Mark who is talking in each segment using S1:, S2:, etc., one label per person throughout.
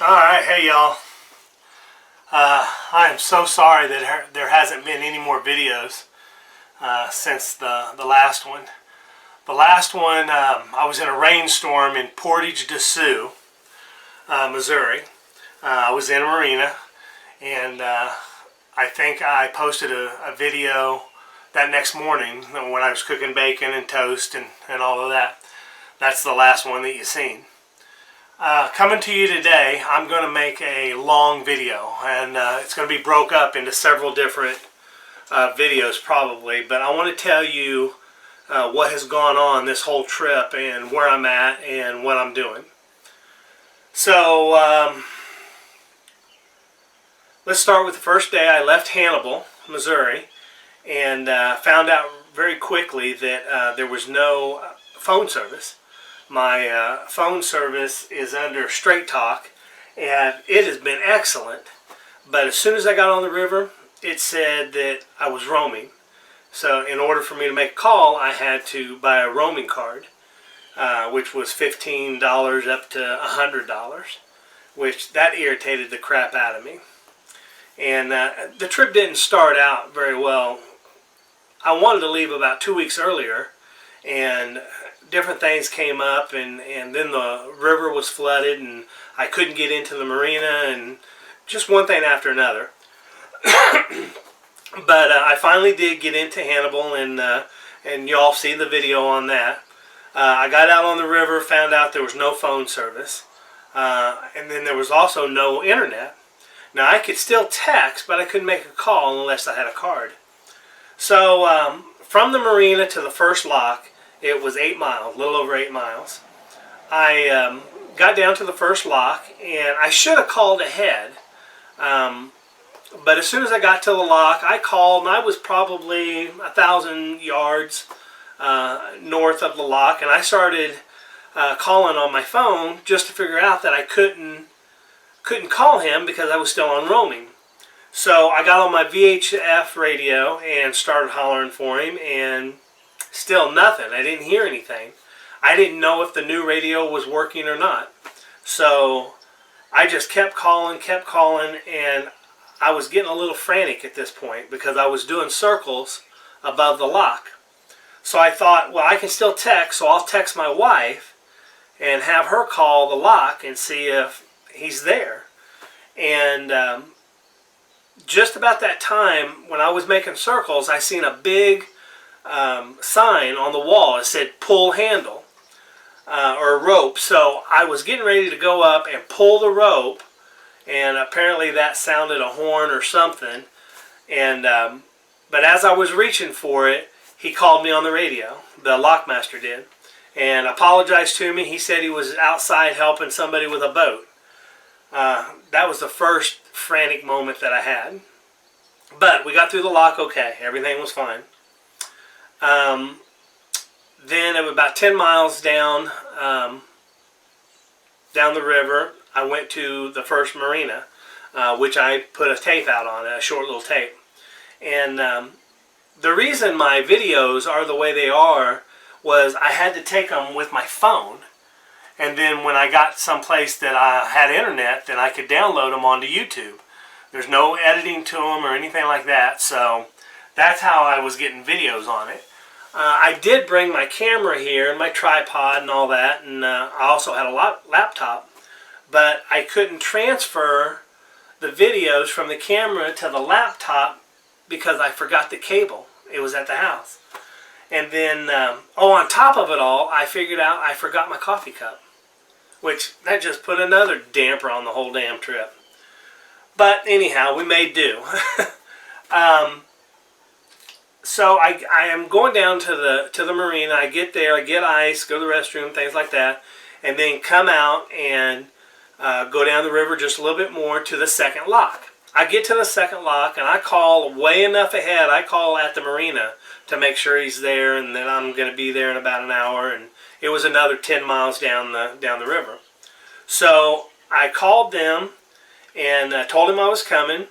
S1: Alright, hey y'all. I am so sorry that there hasn't been any more videos since the last one. The last one, I was in a rainstorm in Portage de Sioux, Missouri. I was in a marina, and I think I posted a video that next morning when I was cooking bacon and toast and all of that. That's the last one that you've seen. Coming to you today, I'm going to make a long video, and it's going to be broke up into several different videos probably, but I want to tell you what has gone on this whole trip and where I'm at and what I'm doing. So let's start with the first day. I left Hannibal, Missouri, and found out very quickly that there was no phone service. My phone service is under Straight Talk, and it has been excellent. But as soon as I got on the river, it said that I was roaming. So in order for me to make a call, I had to buy a roaming card, which was $15 up to $100, which that irritated the crap out of me. And the trip didn't start out very well. I wanted to leave about 2 weeks earlier, and different things came up, and then the river was flooded, and I couldn't get into the marina, and just one thing after another. But I finally did get into Hannibal, and y'all see the video on that. I got out on the river, found out there was no phone service, and then there was also no internet. Now I could still text, but I couldn't make a call unless I had a card. So from the marina to the first lock, it was 8 miles, a little over 8 miles. I got down to the first lock, and I should have called ahead. But as soon as I got to the lock, I called, and I was probably 1,000 yards north of the lock, and I started calling on my phone just to figure out that I couldn't call him because I was still on roaming. So I got on my VHF radio and started hollering for him, and still nothing. I didn't hear anything. I didn't know if the new radio was working or not. So I just kept calling, and I was getting a little frantic at this point because I was doing circles above the lock. So I thought, well, I can still text, so I'll text my wife and have her call the lock and see if he's there. And just about that time, when I was making circles, I seen a big sign on the wall. It said pull handle or rope. So I was getting ready to go up and pull the rope, and apparently that sounded a horn or something. And but as I was reaching for it, he called me on the radio. The lockmaster did, and apologized to me. He said he was outside helping somebody with a boat. That was the first frantic moment that I had. But we got through the lock okay. Everything was fine. Then about 10 miles down the river, I went to the first marina, which I put a tape out on, a short little tape. And the reason my videos are the way they are was I had to take them with my phone. And then when I got someplace that I had internet, then I could download them onto YouTube. There's no editing to them or anything like that, so that's how I was getting videos on it. I did bring my camera here and my tripod and all that, and I also had a laptop, but I couldn't transfer the videos from the camera to the laptop because I forgot the cable. It was at the house. And then, on top of it all, I figured out I forgot my coffee cup, which that just put another damper on the whole damn trip. But anyhow, we made do. So I am going down to the marina. I get there, I get ice, go to the restroom, things like that, and then come out and go down the river just a little bit more to the second lock. I get to the second lock, and I call way enough ahead. I call at the marina to make sure he's there, and that I'm going to be there in about an hour. And it was another 10 miles down the river. So I called them and told him I was coming.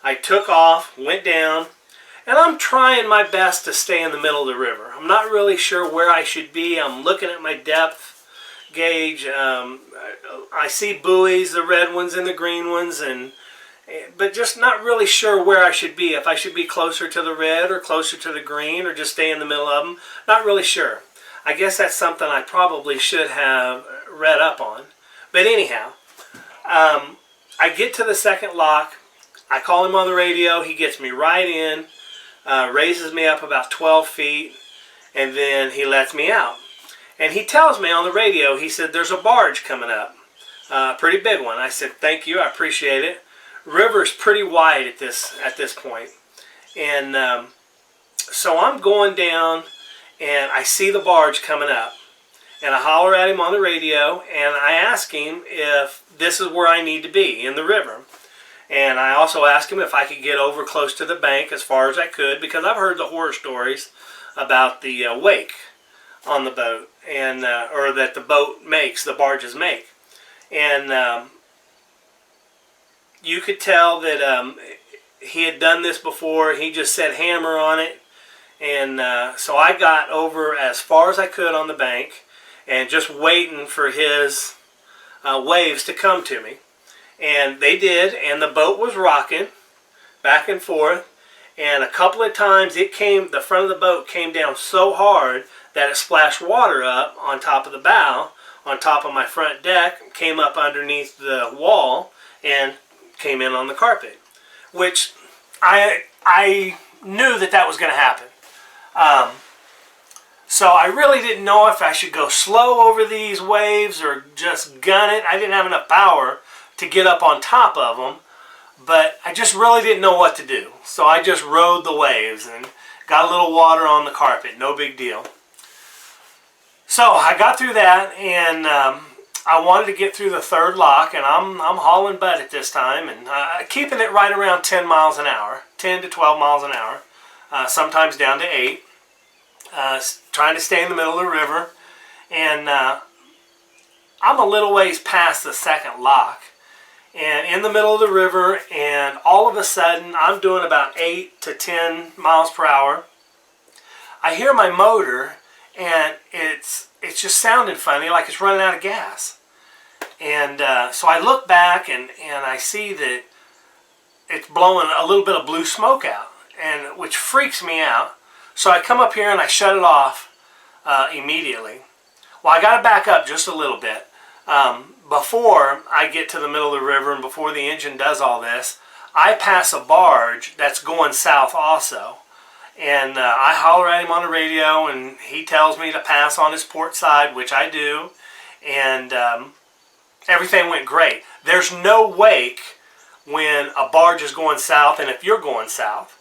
S1: I took off, went down. And I'm trying my best to stay in the middle of the river. I'm not really sure where I should be. I'm looking at my depth gauge. I see buoys, the red ones and the green ones, but just not really sure where I should be. If I should be closer to the red or closer to the green or just stay in the middle of them. Not really sure. I guess that's something I probably should have read up on. But anyhow, I get to the second lock. I call him on the radio. He gets me right in, raises me up about 12 feet, and then he lets me out. And he tells me on the radio, he said, there's a barge coming up. Pretty big one. I said, thank you, I appreciate it. River's pretty wide at this point. And so I'm going down, and I see the barge coming up. And I holler at him on the radio, and I ask him if this is where I need to be, in the river. And I also asked him if I could get over close to the bank as far as I could, because I've heard the horror stories about the wake on the boat, and or that the boat makes, the barges make. And you could tell that he had done this before. He just said hammer on it. And so I got over as far as I could on the bank, and just waiting for his waves to come to me. And they did, and the boat was rocking back and forth. And a couple of times the front of the boat came down so hard that it splashed water up on top of the bow, on top of my front deck, came up underneath the wall, and came in on the carpet. Which I knew that was going to happen. So I really didn't know if I should go slow over these waves or just gun it. I didn't have enough power to get up on top of them, but I just really didn't know what to do. So I just rode the waves and got a little water on the carpet, no big deal. So I got through that, and I wanted to get through the third lock, and I'm hauling butt at this time, and keeping it right around 10 miles an hour, 10 to 12 miles an hour, sometimes down to 8, trying to stay in the middle of the river. And I'm a little ways past the second lock, and in the middle of the river, and all of a sudden I'm doing about 8 to 10 miles per hour. I hear my motor, and it's just sounding funny, like it's running out of gas. And so I look back, and I see that it's blowing a little bit of blue smoke out, and which freaks me out. So I come up here and I shut it off immediately. Well, I got to back up just a little bit. Before I get to the middle of the river and before the engine does all this, I pass a barge that's going south also. And I holler at him on the radio, and he tells me to pass on his port side, which I do. And everything went great. There's no wake when a barge is going south, and if you're going south.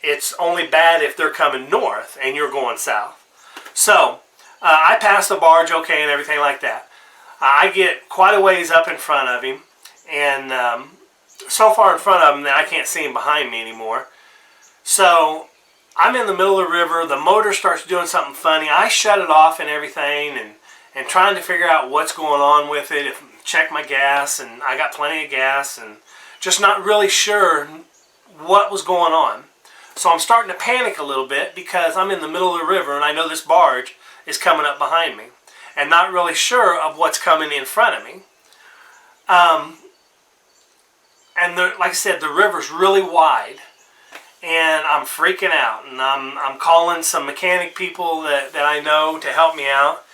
S1: It's only bad if they're coming north and you're going south. So I pass the barge okay and everything like that. I get quite a ways up in front of him, and so far in front of him that I can't see him behind me anymore. So I'm in the middle of the river. The motor starts doing something funny. I shut it off and everything, and trying to figure out what's going on with it. Check my gas, and I got plenty of gas, and just not really sure what was going on. So I'm starting to panic a little bit because I'm in the middle of the river and I know this barge is coming up behind me, and not really sure of what's coming in front of me. And like I said, the river's really wide, and I'm freaking out, and I'm calling some mechanic people that I know to help me out.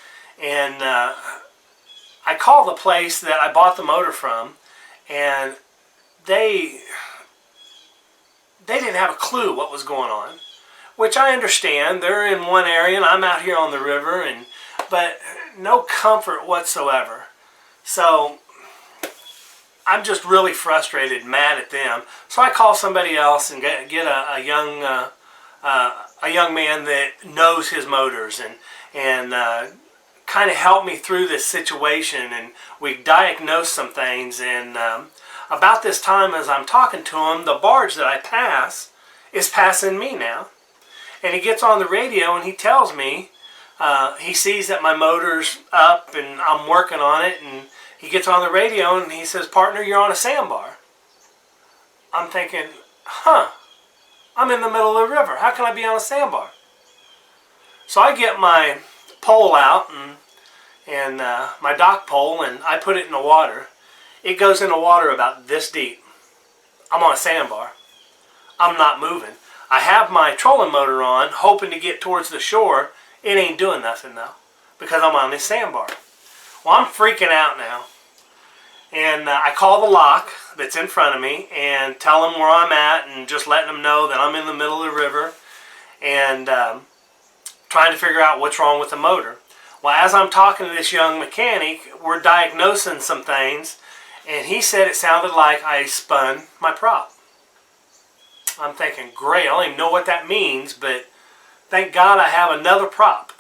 S1: And I call the place that I bought the motor from, and they didn't have a clue what was going on, which I understand. They're in one area and I'm out here on the river, but no comfort whatsoever. So I'm just really frustrated, mad at them. So I call somebody else and get a young man that knows his motors and kind of help me through this situation. And we diagnosed some things, and about this time as I'm talking to him, the barge that I pass is passing me now. And he gets on the radio and he tells me, he sees that my motor's up and I'm working on it, and he gets on the radio and he says, "Partner, you're on a sandbar." I'm thinking, I'm in the middle of the river. How can I be on a sandbar? So I get my pole out, and my dock pole, and I put it in the water. It goes in the water about this deep. I'm on a sandbar. I'm not moving. I have my trolling motor on, hoping to get towards the shore. It ain't doing nothing though, because I'm on this sandbar. Well, I'm freaking out now. And I call the lock that's in front of me and tell them where I'm at, and just letting them know that I'm in the middle of the river, and trying to figure out what's wrong with the motor. Well, as I'm talking to this young mechanic, we're diagnosing some things, and he said it sounded like I spun my prop. I'm thinking, great, I don't even know what that means, but thank God I have another prop.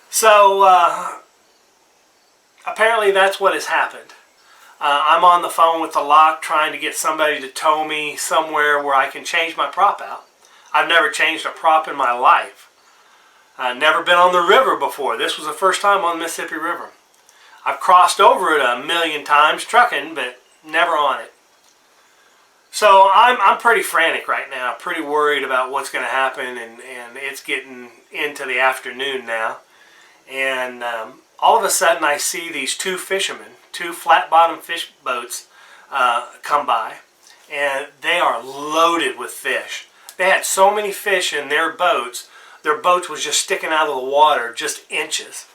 S1: So, apparently that's what has happened. I'm on the phone with the lock trying to get somebody to tow me somewhere where I can change my prop out. I've never changed a prop in my life. I've never been on the river before. This was the first time on the Mississippi River. I've crossed over it a million times trucking, but never on it. So I'm pretty frantic right now, pretty worried about what's going to happen, and it's getting into the afternoon now. And all of a sudden I see these two fishermen, two flat-bottom fish boats come by, and they are loaded with fish. They had so many fish in their boats was just sticking out of the water just inches.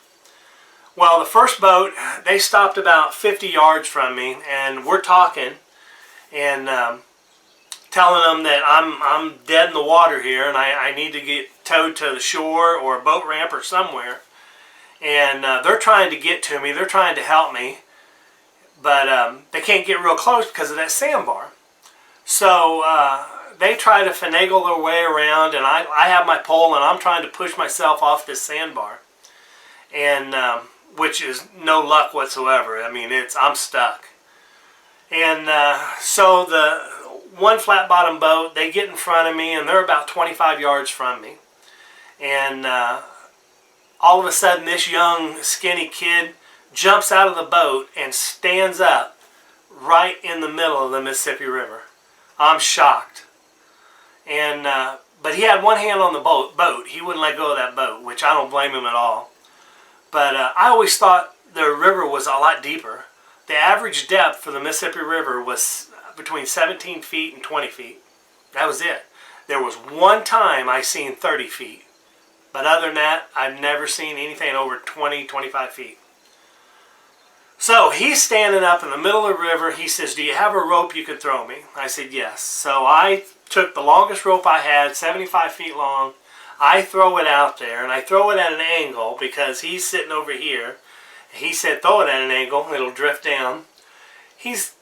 S1: Well, the first boat, they stopped about 50 yards from me, and we're talking and telling them that I'm dead in the water here, and I need to get towed to the shore or a boat ramp or somewhere. And they're trying to get to me. They're trying to help me, but they can't get real close because of that sandbar. So they try to finagle their way around, and I have my pole, and I'm trying to push myself off this sandbar, and which is no luck whatsoever. I mean, I'm stuck. And so the one flat bottom boat, they get in front of me, and they're about 25 yards from me. And all of a sudden, this young skinny kid jumps out of the boat and stands up right in the middle of the Mississippi River. I'm shocked. And but he had one hand on the boat. He wouldn't let go of that boat, which I don't blame him at all. But I always thought the river was a lot deeper. The average depth for the Mississippi River was between 17 feet and 20 feet. That was it. There was one time I seen 30 feet. But other than that, I've never seen anything over 20, 25 feet. So he's standing up in the middle of the river. He says, "Do you have a rope you could throw me?" I said, "Yes." So I took the longest rope I had, 75 feet long. I throw it out there, and I throw it at an angle because he's sitting over here. He said, "Throw it at an angle, it'll drift down." He's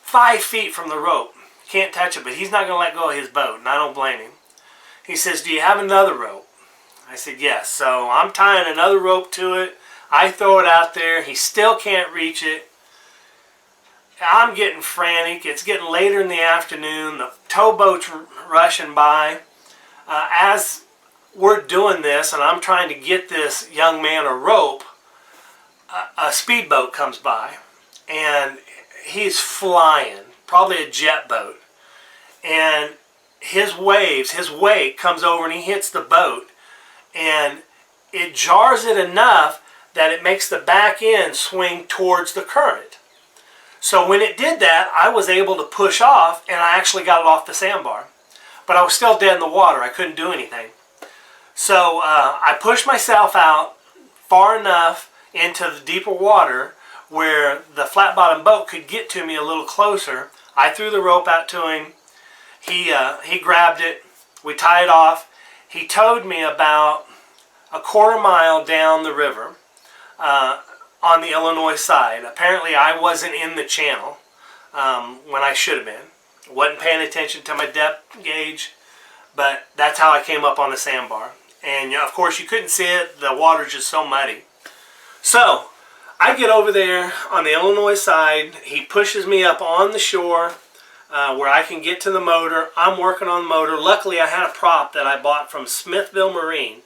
S1: 5 feet from the rope. Can't touch it, but he's not going to let go of his boat, and I don't blame him. He says, "Do you have another rope?" I said, "Yes." So I'm tying another rope to it. I throw it out there. He still can't reach it. I'm getting frantic. It's getting later in the afternoon. The towboat's rushing by. As we're doing this, and I'm trying to get this young man a rope, a speedboat comes by, and he's flying, probably a jet boat. And his wake comes over, and he hits the boat, and it jars it enough that it makes the back end swing towards the current. So when it did that, I was able to push off, and I actually got it off the sandbar. But I was still dead in the water. I couldn't do anything. So I pushed myself out far enough into the deeper water where the flat bottom boat could get to me a little closer. I threw the rope out to him. He grabbed it. We tied off. He towed me about a quarter mile down the river on the Illinois side. Apparently I wasn't in the channel when I should have been. Wasn't paying attention to my depth gauge, but that's how I came up on the sandbar. And of course you couldn't see it. The water's just so muddy. So I get over there on the Illinois side. He pushes me up on the shore where I can get to the motor. I'm working on the motor. Luckily I had a prop that I bought from Smithville Marine.